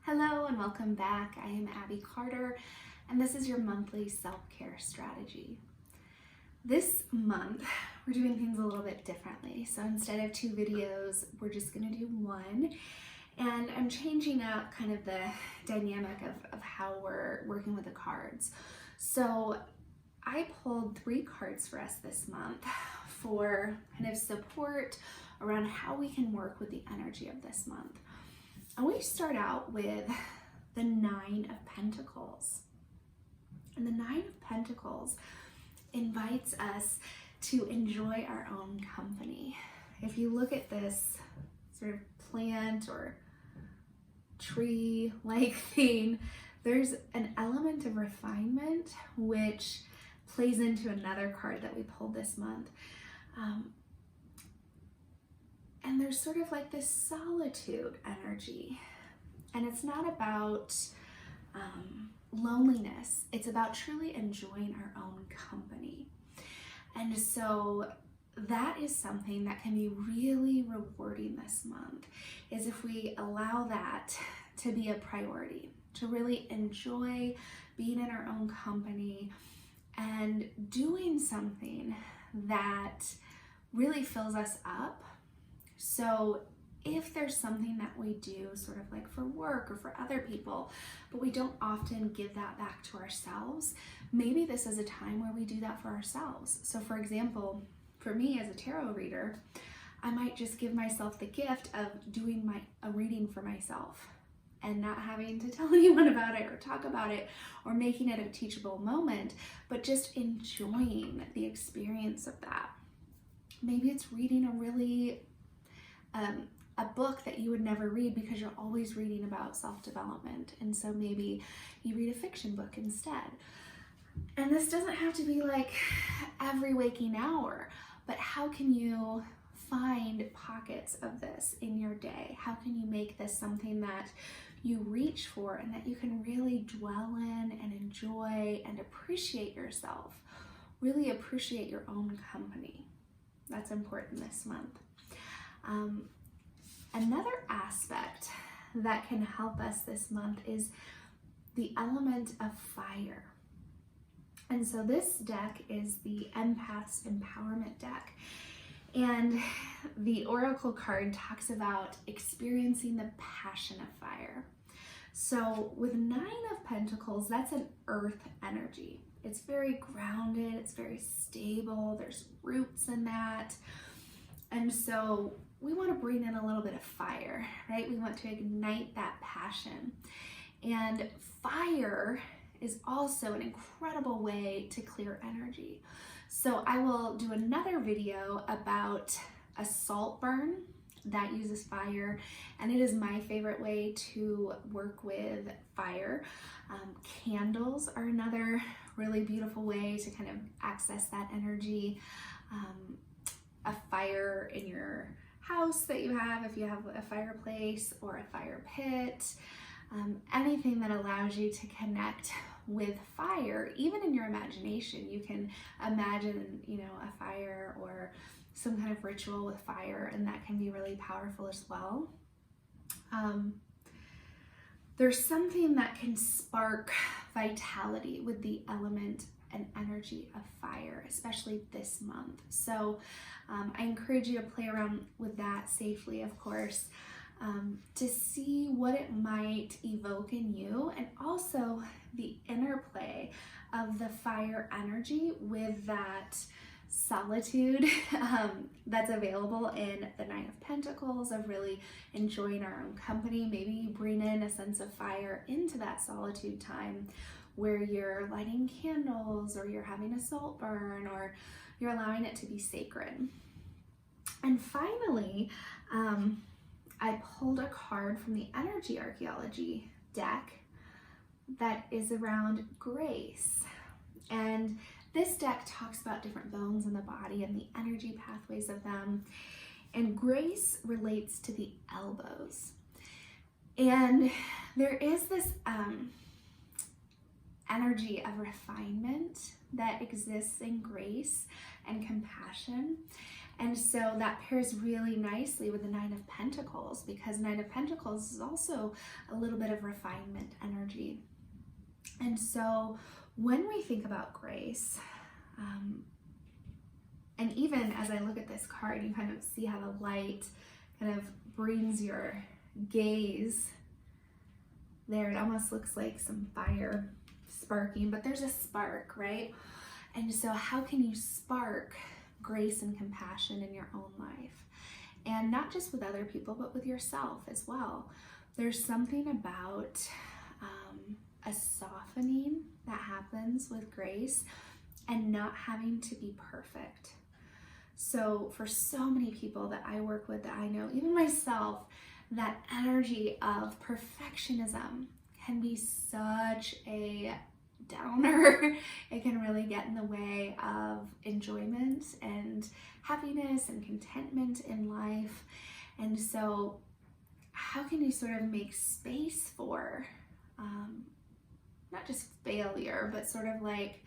Hello and welcome back. I am Abby Carter and this is your monthly self-care strategy. This month we're doing things a little bit differently. So instead of 2 videos, we're just going to do one. And I'm changing up kind of the dynamic of how we're working with the cards. So I pulled 3 cards for us this month for kind of support around how we can work with the energy of this month. And we start out with the 9 of Pentacles. And the 9 of Pentacles invites us to enjoy our own company. If you look at this sort of plant or tree-like thing, there's an element of refinement which plays into another card that we pulled this month. And there's sort of like this solitude energy. And it's not about loneliness. It's about truly enjoying our own company. And so that is something that can be really rewarding this month, is if we allow that to be a priority, to really enjoy being in our own company and doing something that really fills us up. So if there's something that we do sort of like for work or for other people, but we don't often give that back to ourselves, maybe this is a time where we do that for ourselves. So for example, for me as a tarot reader, I might just give myself the gift of doing a reading for myself and not having to tell anyone about it or talk about it or making it a teachable moment, but just enjoying the experience of that. Maybe it's reading a book that you would never read because you're always reading about self-development. And so maybe you read a fiction book instead. And this doesn't have to be like every waking hour, but how can you find pockets of this in your day? How can you make this something that you reach for and that you can really dwell in and enjoy and appreciate yourself? Really appreciate your own company. That's important this month. Another aspect that can help us this month is the element of fire. And so this deck is the Empath Empowerment deck. And the Oracle card talks about experiencing the passion of fire. So with 9 of Pentacles, that's an earth energy. It's very grounded, it's very stable, there's roots in that. And so we want to bring in a little bit of fire, right? We want to ignite that passion. And fire is also an incredible way to clear energy. So I will do another video about a salt burn that uses fire, and it is my favorite way to work with fire. Candles are another really beautiful way to kind of access that energy. A fire in your house that you have, if you have a fireplace or a fire pit, anything that allows you to connect with fire. Even in your imagination, you can imagine, a fire or some kind of ritual with fire, and that can be really powerful as well. There's something that can spark vitality with the element and energy of fire, especially this month. So I encourage you to play around with that safely, of course, to see what it might evoke in you, and also the interplay of the fire energy with that solitude that's available in the 9 of Pentacles, of really enjoying our own company. Maybe you bring in a sense of fire into that solitude time where you're lighting candles, or you're having a salt burn, or you're allowing it to be sacred. And finally, I pulled a card from the Energy Archaeology Deck that is around grace. And this deck talks about different bones in the body and the energy pathways of them. And grace relates to the elbows. And there is this energy of refinement that exists in grace and compassion. And so that pairs really nicely with the Nine of Pentacles, because Nine of Pentacles is also a little bit of refinement energy. And so when we think about grace, and even as I look at this card, you kind of see how the light kind of brings your gaze there. It almost looks like some fire sparking, but there's a spark, right? And so how can you spark grace and compassion in your own life? And not just with other people, but with yourself as well. There's something about a softening that happens with grace and not having to be perfect. So for so many people that I work with, that I know, even myself, that energy of perfectionism can be such a downer. It can really get in the way of enjoyment and happiness and contentment in life. And so how can you sort of make space for not just failure, but sort of like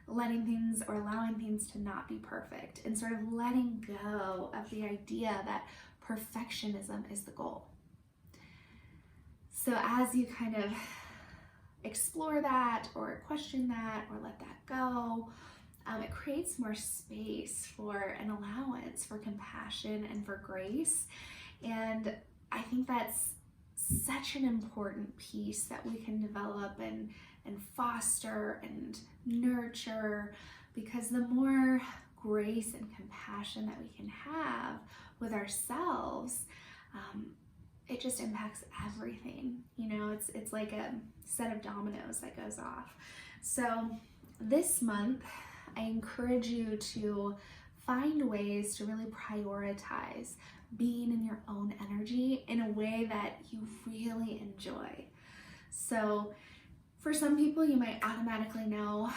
letting things or allowing things to not be perfect, and sort of letting go of the idea that perfectionism is the goal. So as you kind of explore that or question that or let that go, it creates more space for an allowance for compassion and for grace. And I think that's such an important piece that we can develop and foster and nurture, because the more grace and compassion that we can have with ourselves, it just impacts everything. You know, it's like a set of dominoes that goes off. So this month, I encourage you to find ways to really prioritize being in your own energy in a way that you really enjoy. So for some people, you might automatically know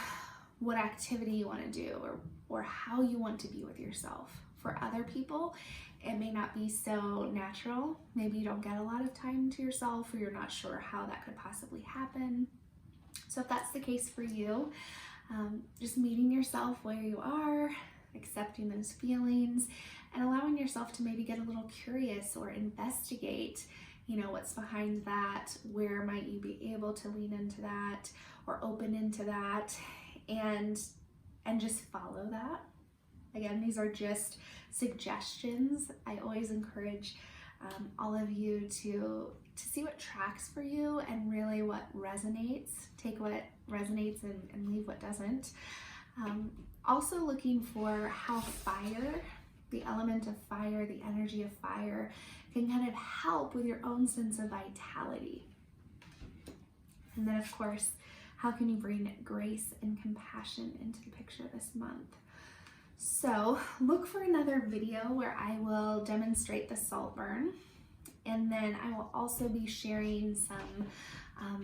what activity you want to do or how you want to be with yourself. For other people, it may not be so natural. Maybe you don't get a lot of time to yourself, or you're not sure how that could possibly happen. So if that's the case for you, just meeting yourself where you are, accepting those feelings, and allowing yourself to maybe get a little curious or investigate, you know, what's behind that, where might you be able to lean into that or open into that, and just follow that. Again, these are just suggestions. I always encourage all of you to see what tracks for you and really what resonates. Take what resonates and leave what doesn't. Also looking for how fire, the element of fire, the energy of fire, can kind of help with your own sense of vitality. And then of course, how can you bring grace and compassion into the picture this month? So look for another video where I will demonstrate the salt burn. And then I will also be sharing some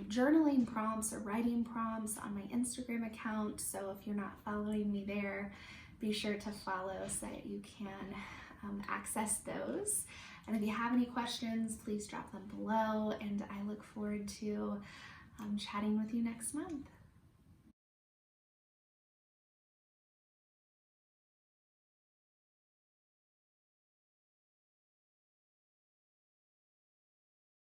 journaling prompts or writing prompts on my Instagram account. So if you're not following me there, be sure to follow so that you can access those. And if you have any questions, please drop them below. And I look forward to chatting with you next month.